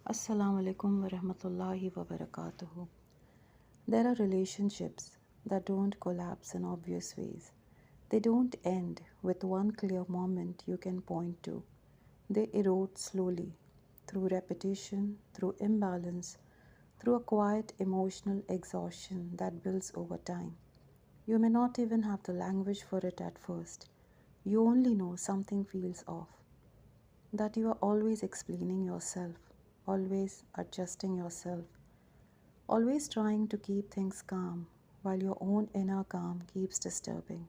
Assalamu alaikum wa rahmatullahi wa barakatuhu. There are relationships that don't collapse in obvious ways. They don't end with one clear moment you can point to. They erode slowly through repetition, through imbalance, through a quiet emotional exhaustion that builds over time. You may not even have the language for it at first. You only know something feels off, that you are always explaining yourself, always adjusting yourself, always trying to keep things calm while your own inner calm keeps disturbing.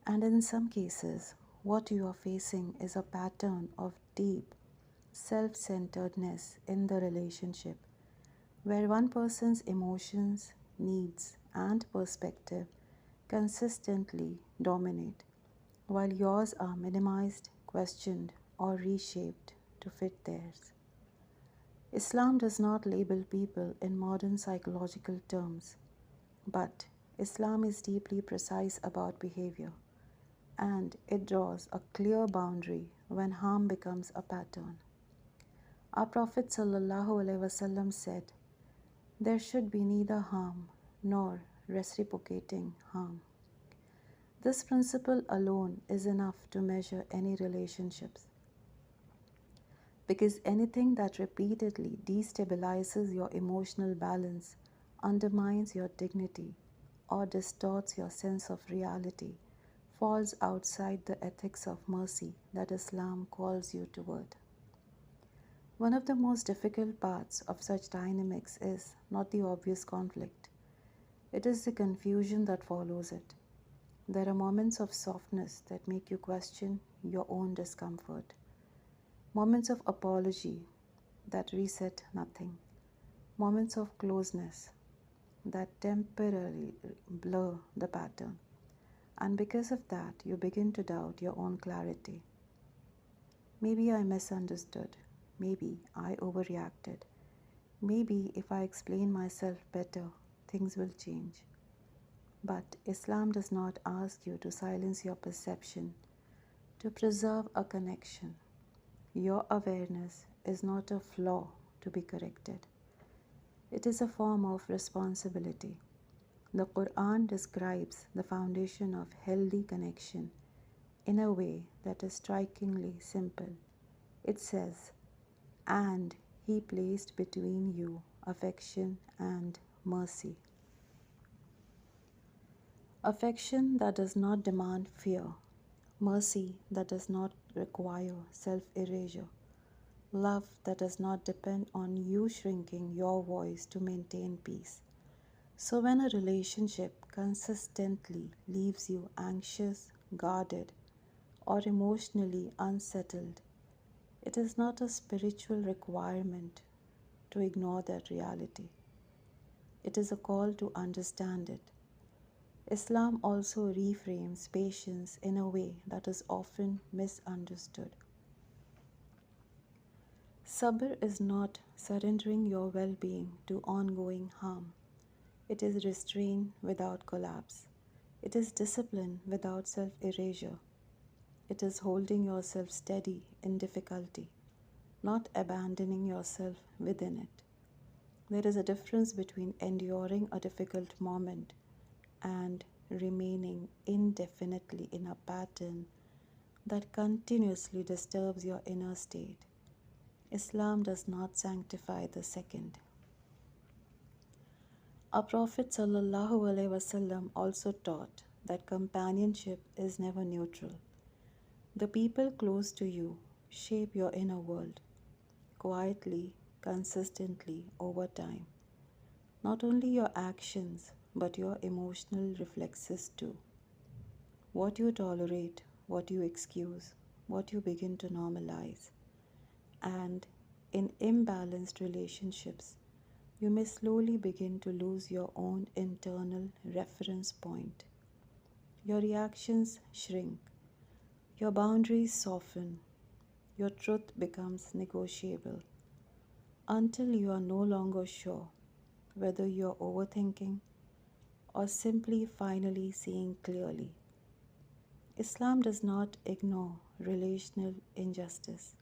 And in some cases, what you are facing is a pattern of deep self centeredness in the relationship, where one person's emotions, needs, and perspective consistently dominate, while yours are minimized, questioned, or reshaped to fit theirs. Islam does not label people in modern psychological terms, but Islam is deeply precise about behavior, and it draws a clear boundary when harm becomes a pattern. Our Prophet ﷺ said, "There should be neither harm nor reciprocating harm." This principle alone is enough to measure any relationships, because anything that repeatedly destabilizes your emotional balance, undermines your dignity, or distorts your sense of reality falls outside the ethics of mercy that Islam calls you toward. One of the most difficult parts of such dynamics is not the obvious conflict, it is the confusion that follows it. There are moments of softness that make you question your own discomfort, moments of apology that reset nothing, moments of closeness that temporarily blur the pattern. And because of that, you begin to doubt your own clarity. Maybe I misunderstood. Maybe I overreacted. Maybe if I explain myself better, things will change. But Islam does not ask you to silence your perception to preserve a connection. Your awareness is not a flaw to be corrected, it is a form of responsibility. The Quran describes the foundation of healthy connection in a way that is strikingly simple. It says, "And He placed between you affection and mercy." Affection that does not demand fear, mercy that does not require self erasure, love that does not depend on you shrinking your voice to maintain peace. So, when a relationship consistently leaves you anxious, guarded, or emotionally unsettled, it is not a spiritual requirement to ignore that reality. It is a call to understand it. Islam also reframes patience in a way that is often misunderstood. Sabr is not surrendering your well being to ongoing harm. It is restraint without collapse. It is discipline without self erasure. It is holding yourself steady in difficulty, not abandoning yourself within it. There is a difference between enduring a difficult moment and remaining indefinitely in a pattern that continuously disturbs your inner state. Islam does not sanctify the second. Our Prophet ﷺ also taught that companionship is never neutral. The people close to you shape your inner world quietly, consistently over time. Not only your actions, but your emotional reflexes too. What you tolerate, what you excuse, what you begin to normalize. And in imbalanced relationships, you may slowly begin to lose your own internal reference point. Your reactions shrink, your boundaries soften, your truth becomes negotiable until you are no longer sure whether you are overthinking or simply finally seeing clearly. Islam does not ignore relational injustice.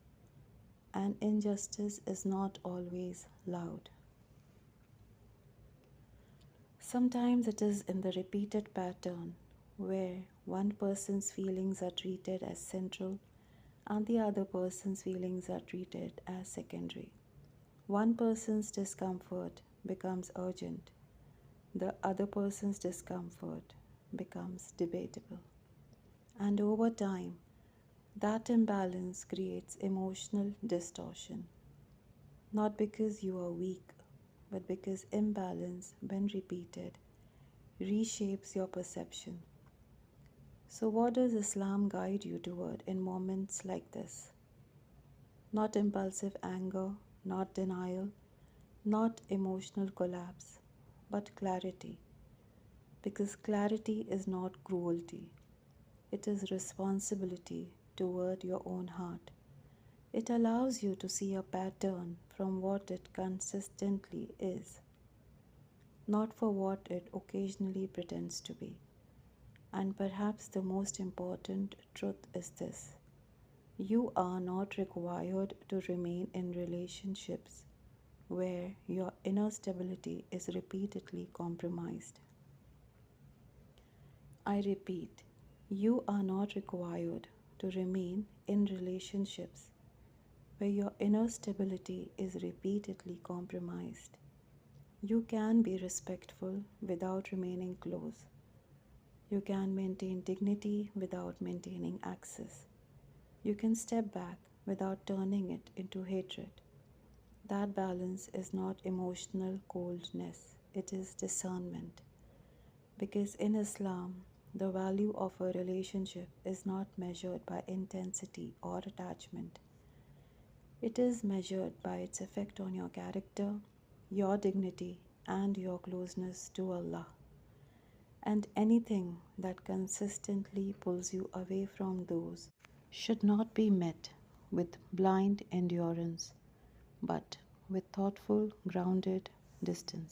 and injustice is not always loud. Sometimes it is in the repeated pattern where one person's feelings are treated as central and the other person's feelings are treated as secondary. One person's discomfort becomes urgent, the other person's discomfort becomes debatable. And over time, that imbalance creates emotional distortion, not because you are weak, but because imbalance, when repeated, reshapes your perception. So, what does Islam guide you toward in moments like this? Not impulsive anger, not denial, not emotional collapse, but clarity. Because clarity is not cruelty, it is responsibility toward your own heart. It allows you to see a pattern from what it consistently is, not for what it occasionally pretends to be. And perhaps the most important truth is this: you are not required to remain in relationships where your inner stability is repeatedly compromised. I repeat, you are not required to remain in relationships where your inner stability is repeatedly compromised. You can be respectful without remaining close. You can maintain dignity without maintaining access. You can step back without turning it into hatred. That balance is not emotional coldness, it is discernment. Because in Islam, the value of a relationship is not measured by intensity or attachment. It is measured by its effect on your character, your dignity, and your closeness to Allah. And anything that consistently pulls you away from those should not be met with blind endurance, but with thoughtful, grounded distance.